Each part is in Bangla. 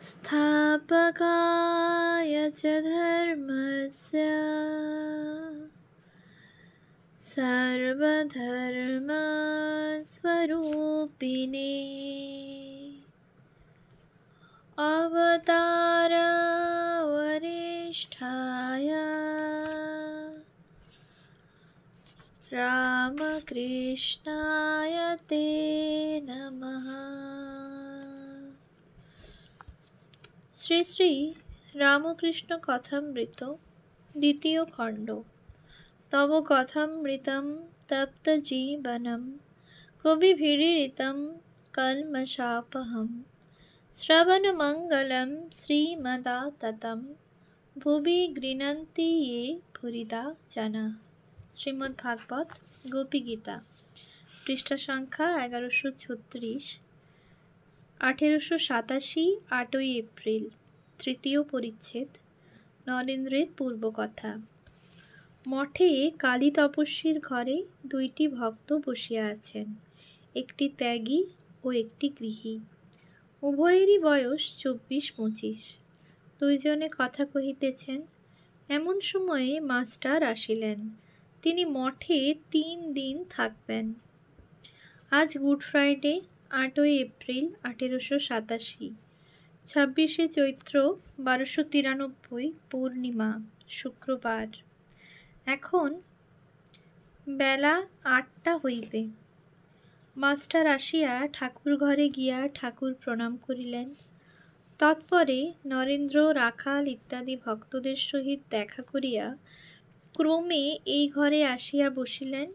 स्थापकाय च धर्मस्य सर्वधर्मस्वरूपिणे अवतारवरिष्ठाय रामकृष्णाय ते नमः। শ্রী শ্রী রামকৃষ্ণ কথামৃত দ্বিতীয় খণ্ড। তব কথামৃতম তপ্ত জীবনম কবিভিরীড়িতম কলমশাপহম শ্রবণমঙ্গলম শ্রীমদাততম ভুবি গৃণন্তি ये ভুরিদা জনা। শ্রীমদ্ ভাগবত গোপী গীতা, পৃষ্ঠা সংখ্যা 1136, 1887, 8ই এপ্রিল, তৃতীয় পরিচ্ছেদ। নরেন্দ্রের পূর্বকথা। মঠে কালী তপস্বীর ঘরে দুইটি ভক্ত বসিয়া আছেন, একটি ত্যাগী ও একটি গৃহী। উভয়েরই বয়স 24-25। দুইজনে কথা কহিতেছেন। এমন সময়ে মাস্টার আসিলেন। তিনি মঠে 3 দিন থাকবেন। আজ গুড ফ্রাইডে, 8ই এপ্রিল 1887, 26শে চৈত্র 1293, পূর্ণিমা, শুক্রবার। এখন বেলা 8টা হইবে। মাস্টার আসিয়া ঠাকুর ঘরে গিয়া ঠাকুর প্রণাম করিলেন। তৎপরে নরেন্দ্র, রাখাল ইত্যাদি ভক্তদের সহিত দেখা করিয়া ক্রমে এই ঘরে আসিয়া বসিলেন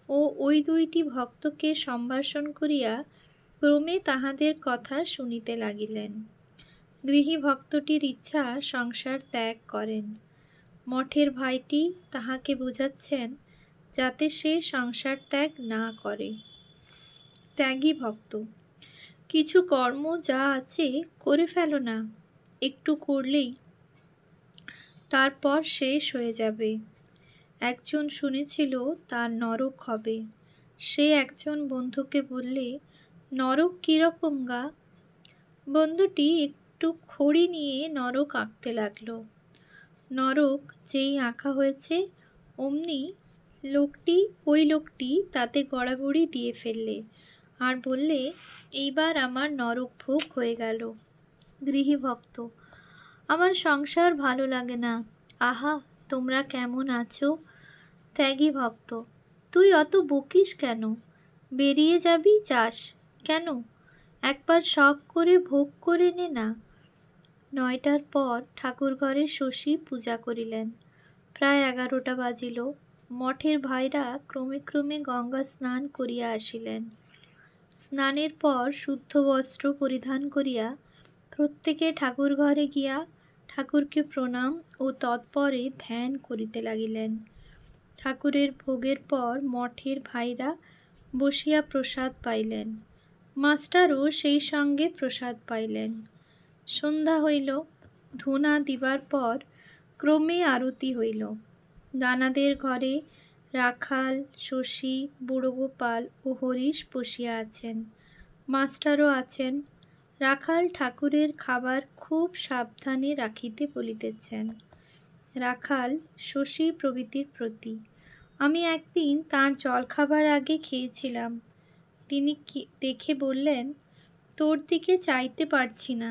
ও ওই দুইটি ভক্তকে সম্ভাষণ করিয়া ক্রমে তাহাদের কথা শুনিতে লাগিলেন। গৃহী ভক্তটির ইচ্ছা সংসার ত্যাগ করেন। মঠের ভাইটি তাহাকে বুঝাচ্ছেন যাতে সে সংসার ত্যাগ না করে। ত্যাগী ভক্ত: কিছু কর্ম যা আছে করে ফেলো না, একটু করলেই তারপর শেষ হয়ে যাবে। একজন শুনেছিল তার নরক হবে। সে একজন বন্ধুকে বললে, নরক কিরকম গা? বন্ধুটি একটু খড়ি নিয়ে নরক আঁকতে লাগলো। নরক যেই আঁকা হয়েছে অমনি ওই লোকটি তাতে গড়াগড়ি দিয়ে ফেললে আর বললে, এইবার আমার নরক ভোগ হয়ে গেল। গৃহী ভক্ত: আমার সংসার ভালো লাগে না। আহা, তোমরা কেমন আছো? ত্যাগী ভক্ত: তুই অত বকিস কেন? বেরিয়ে যাবি চাস কেন? একবার শখ করে ভোগ করে নে না। 9টার পর ঠাকুর ঘরে শশী পূজা করিলেন। প্রায় 11টা বাজিল। মঠের ভাইরা ক্রমে ক্রমে গঙ্গা স্নান করিয়া আসিলেন। স্নানের পর শুদ্ধ বস্ত্র পরিধান করিয়া প্রত্যেকে ঠাকুর ঘরে গিয়া ঠাকুরকে প্রণাম ও তৎপরে ধ্যান করিতে লাগিলেন। ঠাকুরের ভোগের পর মঠের ভাইরা বসিয়া প্রসাদ পাইলেন। মাস্টারও সেই সঙ্গে প্রসাদ পাইলেন। সন্ধ্যা হইল। ধূনা দিবার পর ক্রমে আরতি হইল। দানাদের ঘরে রাখাল, শশী, বুড়ো গোপাল ও হরিশ বসিয়া আছেন। মাস্টারও আছেন। রাখাল ঠাকুরের খাবার খুব সাবধানে রাখিতে বলিতেছেন। রাখাল শশী প্রভৃতির প্রতি: আমি একদিন তাঁর জলখাবার আগে খেয়েছিলাম। তিনি দেখে বললেন, তোর দিকে চাইতে পারছি না,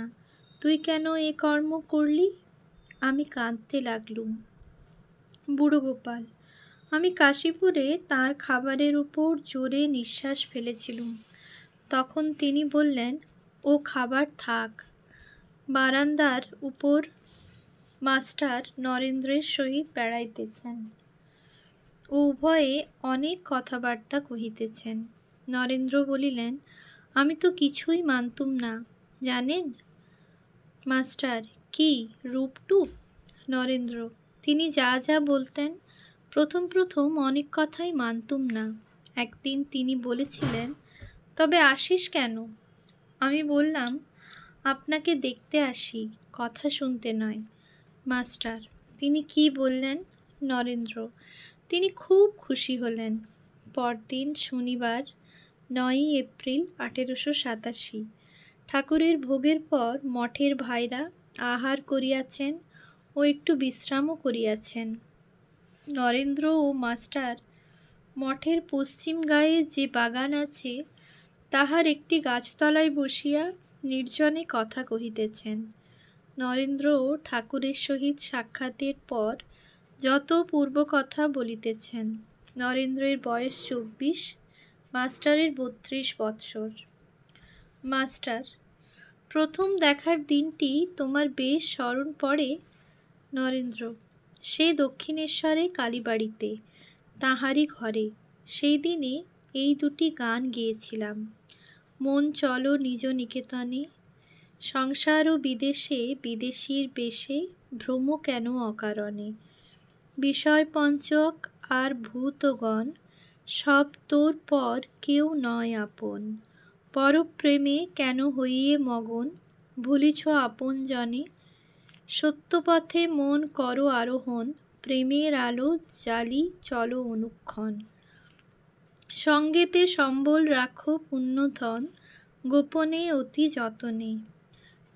তুই কেন এ কর্ম করলি? আমি কাঁদতে লাগলুম। বুড়ো গোপাল: আমি কাশীপুরে তাঁর খাবারের উপর জোরে নিঃশ্বাস ফেলেছিলুম। তখন তিনি বললেন, ও খাবার থাক। বারান্দার উপর মাস্টার নরেন্দ্রের সহিত বেড়াইতেছেন ও উভয়ে অনেক কথাবার্তা কহিতেছেন। নরেন্দ্র বলিলেন, আমি তো কিছুই মানতুম না, জানেন। মাস্টার: কি রূপটুপ? নরেন্দ্র: তিনি যা যা বলতেন প্রথম প্রথম অনেক কথাই মানতুম না। একদিন তিনি বলেছিলেন, তবে আসিস কেন? আমি বললাম, আপনাকে দেখতে আসি, কথা শুনতে নয়। মাস্টার: তিনি কি বললেন? নরেন্দ্র: তিনি খুব খুশি হলেন। পরদিন শনিবার 9ই এপ্রিল 1887, ঠাকুরের ভোগের পর মঠের ভাইরা আহার করিয়াছেন ও একটু বিশ্রামও করিয়াছেন। নরেন্দ্র ও মাস্টার মঠের পশ্চিম গায়ে যে বাগান আছে তাহার একটি গাছতলায় বসিয়া নির্জনে কথা কহিতেছেন। নরেন্দ্র ঠাকুরের সহিত সাক্ষাতের পর যত পূর্ব কথা বলিতেছেন। নরেন্দ্রের বয়স 24, মাস্টারের 32 বৎসর। মাস্টার: প্রথম দেখার দিনটি তোমার বেশ স্মরণ পড়ে? নরেন্দ্র: সে দক্ষিণেশ্বরে কালীবাড়িতে, তাহারই ঘরে। সেই দিনে এই দুটি গান গেয়েছিলাম। মন চলো নিজ নিকেতনে, সংসার ও বিদেশে বিদেশীর বেশে, ভ্রম কেন অকারণে। বিষয় পঞ্চক আর ভূতগণ, সব তোর পর কেউ নয় আপন। পরপ্রেমে কেন হইয়ে মগন, ভুলিছ আপন জনে। সত্যপথে মন করো আরোহণ, প্রেমের আলো জালি চলো অনুক্ষণ। সঙ্গেতে সম্বল রাখো পুণ্যধন, গোপনে অতি যতনে।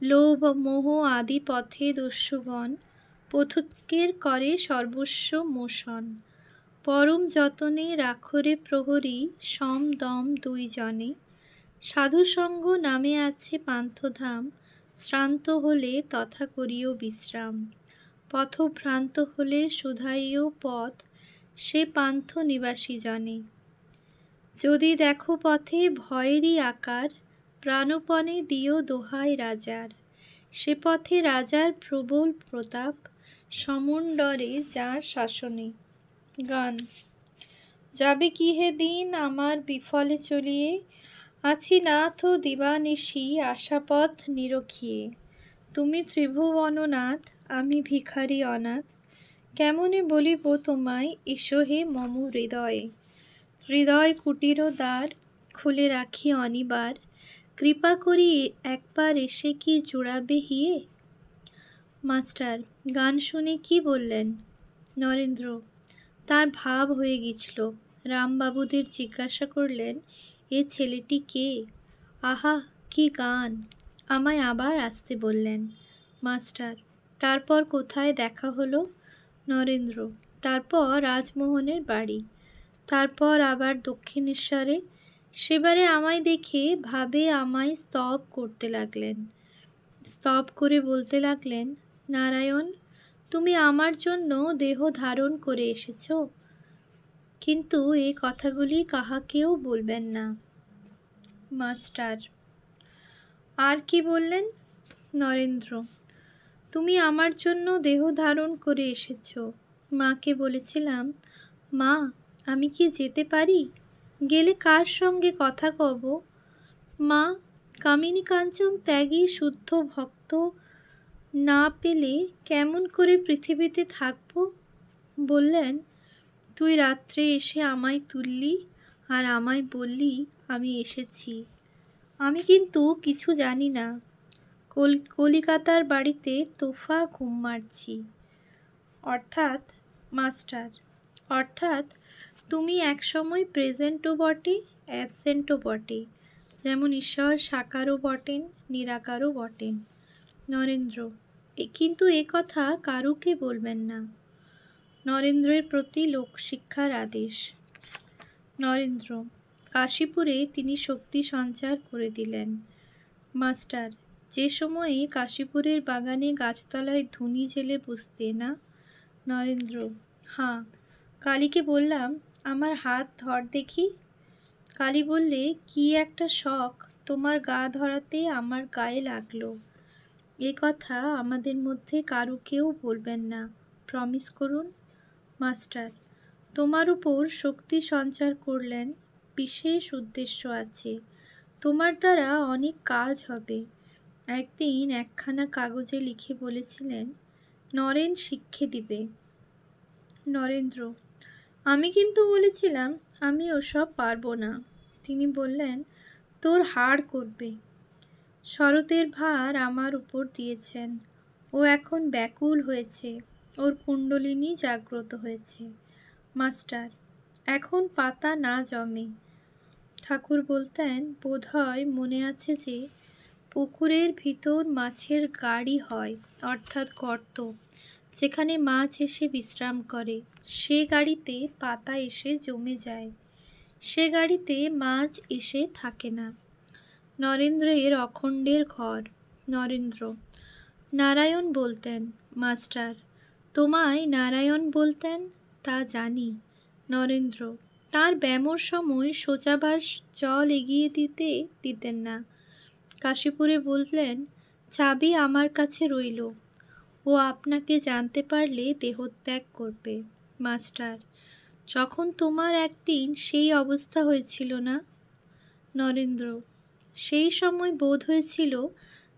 লোভ মোহ আদি পথে দস্যুগণ, পথুকের করে সর্বস্ব মোশন। পরম যতনে রাখরে প্রহরী, সম দম দুই জনে। সাধুসঙ্গ নামে আছে পান্থধাম, শ্রান্ত হলে তথা করিও বিশ্রাম। পথভ্রান্ত হলে শুধাইও পথ, সে পান্থ নিবাসী জনে। যদি দেখো পথে ভয়েরই আকার, প্রাণপণে দিও দোহাই রাজার। সে পথে রাজার প্রবল প্রতাপ, সমুণ্ডরে যার শাসনে। গান: যাবে কি হে দিন আমার বিফলে চলিয়ে, আছি নাথ দিবানিশি আশাপথ নিরখিয়ে। তুমি ত্রিভুবননাথ, আমি ভিখারি অনাথ, কেমনে বলিব তোমায় এসো হে মম হৃদয়ে। হৃদয় কুটির দ্বার খুলে রাখি অনিবার, কৃপা করি একবার এসে কি জুড়াবে হিয়ে। মাস্টার: গান শুনে কি বললেন? নরেন্দ্র: তার ভাব হয়ে গিয়েছিল। রামবাবুদের জিজ্ঞাসা করলেন, এ ছেলেটি কে? আহা কি গান! আমায় আবার আসতে বললেন। মাস্টার: তারপর কোথায় দেখা হলো? নরেন্দ্র: তারপর রাজমোহনের বাড়ি, তারপর আবার দক্ষিণেশ্বরে। সেবারে আমায় দেখে ভাবে আমায় স্তব করতে লাগলেন। স্তব করে বলতে লাগলেন, নারায়ণ, তুমি আমার জন্য দেহ ধারণ করে এসেছ, কিন্তু এই কথাগুলি কাহাকেও বলবেন না। মাস্টার: আর কি বললেন? নরেন্দ্র: তুমি আমার জন্য দেহ ধারণ করে এসেছ। মাকে বলেছিলাম, মা আমি কি যেতে পারি? গেলে কার সঙ্গে কথা কব? মা, কামিনী কাঞ্চন ত্যাগী শুদ্ধ ভক্ত না পেলে কেমন করে পৃথিবীতে থাকব? বললেন, তুই রাত্রে এসে আমায় তুললি আর আমায় বললি আমি এসেছি। আমি কিন্তু কিছু জানি না। কলিকাতার বাড়িতে তোফা ঘুম মারছি। অর্থাৎ? মাস্টার: অর্থাৎ তুমি একসময় প্রেজেন্টও বটে, অ্যাবসেন্টও বটে, যেমন ঈশ্বর সাকারও বটেন, নিরাকারও বটেন। নরেন্দ্র: কিন্তু এ কথা কারুকে বলবেন না। নরেন্দ্রের প্রতি লোকশিক্ষার আদেশ। নরেন্দ্র: কাশীপুরে তিনি শক্তি সঞ্চার করে দিলেন। মাস্টার: যে সময়ে কাশীপুরের বাগানে গাছতলায় ধুনি জেলে বসতে না? নরেন্দ্র: হাঁ। কালীকে বললাম, আমার হাত ধর দেখি। কালী বললে, কি একটা শখ তোমার গা ধরাতে আমার গায়ে লাগলো। এ কথা আমাদের মধ্যে কারুকেও বলবেন না, প্রমিস করুন। মাস্টার: তোমার উপর শক্তি সঞ্চার করলেন, বিশেষ উদ্দেশ্য আছে। তোমার দ্বারা অনেক কাজ হবে। একদিন একখানা কাগজে লিখে বলেছিলেন, নরেন শিক্ষে দিবে। নরেন্দ্র: আমি কিন্তু বলেছিলাম আমি ওসব পারবো না। তিনি বললেন, তোর হাড় করবে। শরতের ভার আমার উপর দিয়েছেন। ও এখন ব্যাকুল হয়েছে, ওর কুণ্ডলিনী জাগ্রত হয়েছে। মাস্টার: এখন পাতা না জমে। ঠাকুর বলতেন, বোধ হয় মনে আছে যে, পুকুরের ভিতর মাছের গাড়ি হয়, অর্থাৎ গর্ত, যেখানে মাছ এসে বিশ্রাম করে। সে গাড়িতে পাতা এসে জমে যায়, সে গাড়িতে মাছ এসে থাকে না। নরেন্দ্রের অখণ্ডের ঘর। নরেন্দ্র: নারায়ণ বলতেন। মাস্টার: তোমায় নারায়ণ বলতেন? তা জানি। নরেন্দ্র: তার ব্যামোর সময় শৌচাবার জল এগিয়ে দিতেন না। কাশীপুরে বললেন, চাবি আমার কাছে রইল, ও আপনাকে জানতে পারলে দেহত্যাগ করবে। মাস্টার: যখন তোমার একদিন সেই অবস্থা হয়েছিল না? নরেন্দ্র: সেই সময় বোধ হয়েছিল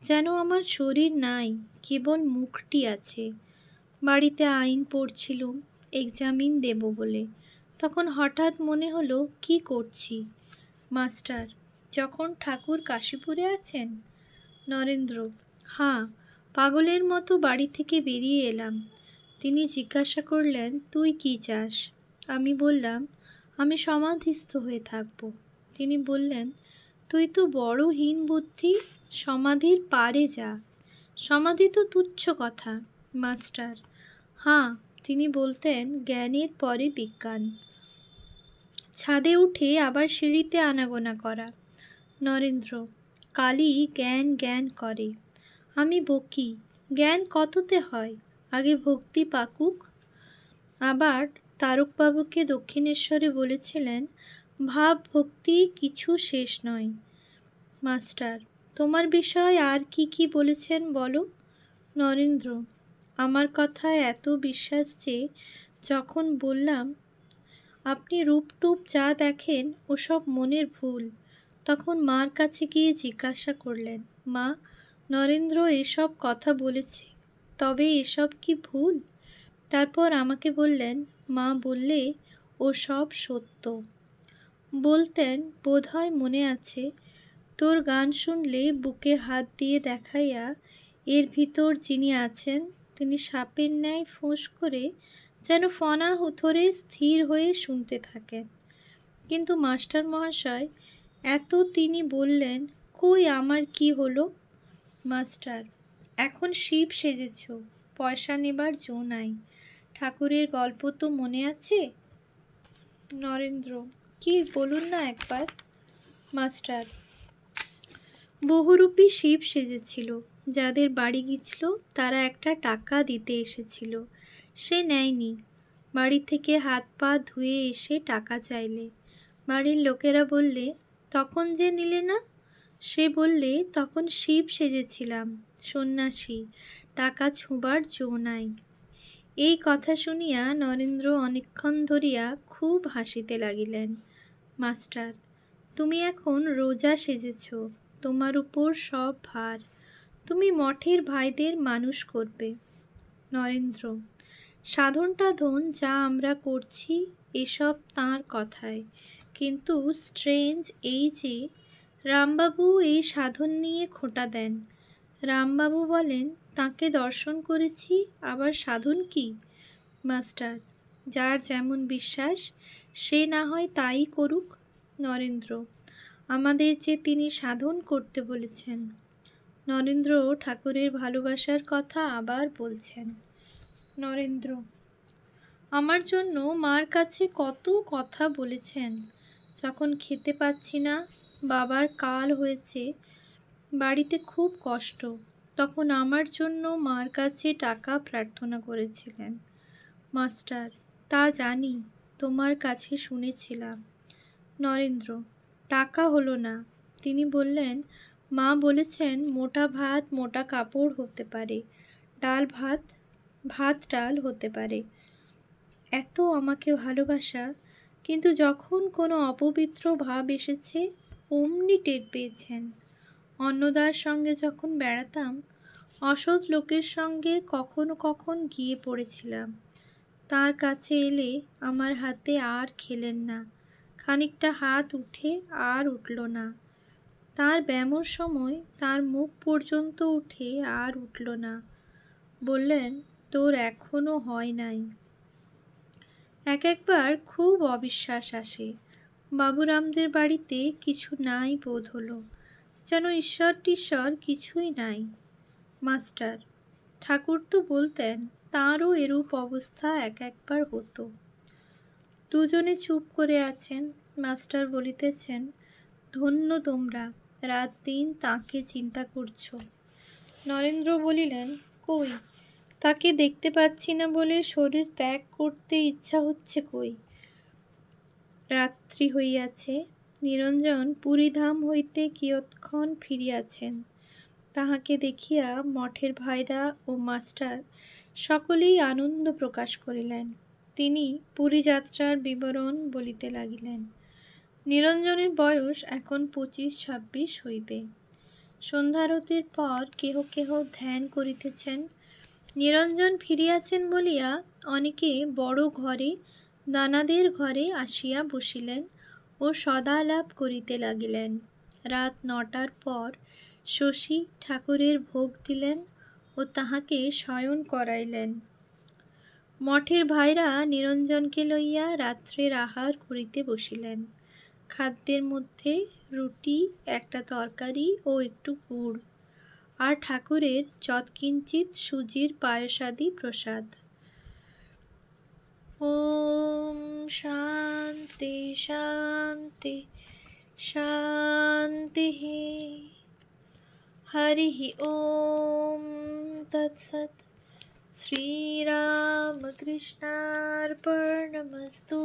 যেন আমার শরীর নাই, কেবল মুখটি আছে। বাড়িতে আইন পড়ছিলুম, এক্সামিন দেব বলে। তখন হঠাৎ মনে হলো কি করছি। মাস্টার: যখন ঠাকুর কাশীপুরে আছেন? নরেন্দ্র: হাঁ, পাগলের মতো বাড়ি থেকে বেরিয়ে এলাম। তিনি জিজ্ঞাসা করলেন, তুই কি চাস? আমি বললাম, আমি সমাধিস্থ হয়ে থাকব। তিনি বললেন, তুই তো বড় হীন বুদ্ধি, সমাধির পারে যা। সমাধি তো তুচ্ছ কথা। মাস্টার: হাঁ, তিনি বলতেন, জ্ঞানের পরে বিজ্ঞান। ছাদে উঠে আবার সিঁড়িতে আনাগোনা করা। নরেন্দ্র: কালই জ্ঞান জ্ঞান করে। আমি বকি, জ্ঞান কততে হয়, আগে ভক্তি পাকুক। আবার তারকবাবুকে দক্ষিণেশ্বরে বলেছিলেন, ভাব ভক্তি কিছু শেষ নয়। মাস্টার: তোমার বিষয় আর কি কি বলেছেন বলো। নরেন্দ্র: আমার কথায় এত বিশ্বাস যে যখন বললাম আপনি রূপটুপ যা দেখেন ওসব মনের ভুল, তখন মার কাছে গিয়ে জিজ্ঞাসা করলেন, মা, নরেন্দ্র এসব কথা বলেছে, তবে এসব কি ভুল? তারপর আমাকে বললেন, মা বললে ও সব সত্য। বলতেন, বোধহয় মনে আছে, তোর গান শুনলে বুকে হাত দিয়ে দেখাইয়া এর ভিতর যিনি আছেন তিনি সাপের ন্যায় ফোঁস করে যেন ফনা ধরে স্থির হয়ে শুনতে থাকেন। কিন্তু মাস্টার মহাশয়, এত তিনি বললেন, কই আমার কি হলো? মাস্টার: এখন শিব সেজেছ, পয়সা নেবার জো নাই। ঠাকুরের গল্প তো মনে আছে? নরেন্দ্র: কি বলুন না একবার। মাস্টার: বহুরূপী শিব সেজেছিল, যাদের বাড়ি গিয়েছিল তারা একটা টাকা দিতে এসেছিল, সে নেয়নি। বাড়ি থেকে হাত পা ধুয়ে এসে টাকা চাইলে। বাড়ির লোকেরা বললে, তখন যে নিলে না? সে বললে, তখন শিব সেজেছিলাম, সন্ন্যাসী, টাকা ছোঁবার জো নাই। এই কথা শুনিয়া নরেন্দ্র অনেকক্ষণ ধরিয়া খুব হাসিতে লাগিলেন। মাস্টার: তুমি এখন রোজা সেজেছ, তোমার উপর সব ভার, তুমি মঠের ভাইদের মানুষ করবে। নরেন্দ্র: সাধন টাধন যা আমরা করছি এসব তাঁর কথায়, কিন্তু স্ট্রেঞ্জ এই যে রামবাবু এই সাধন নিয়ে খোঁটা দেন। রামবাবু বলেন, তাঁকে দর্শন করেছি, আবার সাধন কি? মাস্টার: যার যেমন বিশ্বাস সে না হয় তাই করুক। নরেন্দ্র: আমাদের যে তিনি সাধন করতে বলেছেন। নরেন্দ্র ঠাকুরের ভালোবাসার কথা আবার বলছেন। নরেন্দ্র: আমার জন্য মার কাছে কত কথা বলেছেন। যখন খেতে পাচ্ছি না, বাবার কাল হয়েছে, বাড়িতে খুব কষ্ট, তখন আমার জন্য মার কাছে টাকা প্রার্থনা করেছিলেন। মাস্টার: তা জানি, তোমার কাছে শুনেছিলাম। নরেন্দ্র: টাকা হলো না। তিনি বললেন, মা বলেছেন মোটা ভাত মোটা কাপড় হতে পারে, ডাল ভাত ভাত ডাল হতে পারে। এত আমাকে ভালোবাসা, কিন্তু যখন কোনো অপবিত্র ভাব এসেছে অমনি টের পেয়েছেন। অন্নদার সঙ্গে যখন বেড়াতাম, অসৎ লোকের সঙ্গে কখনো কখন গিয়ে পড়েছিলাম। তার কাছে এলে আমার হাতে আর খেলেন না, খানিকটা হাত উঠে আর উঠল না। তার ব্যামোর সময় তার মুখ পর্যন্ত উঠে আর উঠল না। বললেন, তোর এখনো হয় নাই। একবার খুব অবিশ্বাস আসে। বাবুরামদের বাড়িতে কিছু নাই বোধ হলো। যেন ঈশ্বর টিশ্বর কিছুই নাই। মাস্টার, ঠাকুর তো বলতেন তাঁরও এরূপ অবস্থা একবার হতো। দুজনে চুপ করে আছেন। মাস্টার বলিতেছেন, ধন্য তোমরা, রাত দিন তাকে চিন্তা করছো। নরেন্দ্র বলিলেন, কই, তাকে দেখতে পাচ্ছি না বলে শরীর ত্যাগ করতে ইচ্ছা হচ্ছে কই। রাত্রি হইয়াছে। নিরঞ্জন পুরীধাম হইতে কিয়ৎক্ষণ ফিরিয়াছেন। তাহাকে দেখিয়া মঠের ভাইরা ও মাস্টার সকলেই আনন্দ প্রকাশ করিলেন। তিনি পুরী যাত্রার বিবরণ বলিতে লাগিলেন। নিরঞ্জনের বয়স এখন 25-26 হইবে। সন্ধ্যারতির পর কেহ কেহ ধ্যান করিতেছেন। নিরঞ্জন ফিরিয়াছেন বলিয়া অনেকে বড় ঘরে দানাদের ঘরে আসিয়া বসিলেন ও সদালাপ করিতে লাগিলেন। রাত 9টার পর শশী ঠাকুরের ভোগ দিলেন ও তাহাকে শয়ন করাইলেন। মঠের ভাইরা নিরঞ্জনকে লইয়া রাত্রের আহার করিতে বসিলেন। খাদ্যের মধ্যে রুটি, একটা তরকারি ও একটু গুড়, আর ঠাকুরের যৎকিঞ্চিৎ সুজির পায়সাদি প্রসাদ। ওম শান্তি শান্তি শান্তি। হরি ওম তৎসৎ। শ্রীরামকৃষ্ণার্পণমস্তু।